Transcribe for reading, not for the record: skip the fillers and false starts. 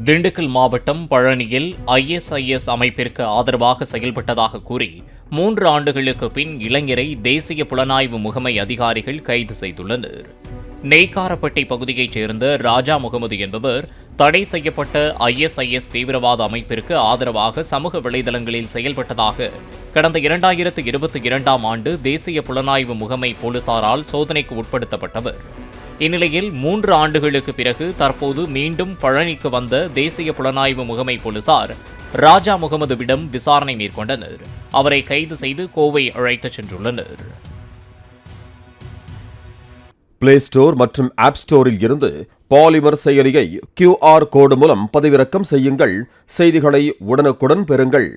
திண்டுக்கல் மாவட்டம் பழனியில் ஐஎஸ்ஐஎஸ் அமைப்பிற்கு ஆதரவாக செயல்பட்டதாக கூறி 3 ஆண்டுகளுக்கு பின் இளைஞரை தேசிய புலனாய்வு முகமை அதிகாரிகள் கைது செய்துள்ளனர். நெய்க்காரப்பட்டி பகுதியைச் சேர்ந்த ராஜா முகமது என்பவர் தடை செய்யப்பட்ட ஐஎஸ்ஐஎஸ் தீவிரவாத அமைப்பிற்கு ஆதரவாக சமூக வலைதளங்களில் செயல்பட்டதாக கடந்த 2022ஆம் ஆண்டு தேசிய புலனாய்வு முகமை போலீசாரால் சோதனைக்கு உட்படுத்தப்பட்டவர். இந்நிலையில் 3 ஆண்டுகளுக்கு பிறகு தற்போது மீண்டும் பழனிக்கு வந்த தேசிய புலனாய்வு முகமை போலீசார் ராஜா முகமதுவிடம் விசாரணை மேற்கொண்டனர். அவரை கைது செய்து கோவை அழைத்துச் சென்றுள்ளனர். பிளே ஸ்டோர் மற்றும் ஆப் ஸ்டோரில் இருந்து பாலிமர் செயலியை QR கோடு மூலம் பதிவிறக்கம் செய்யுங்கள். செய்திகளை உடனுக்குடன் பெறுங்கள்.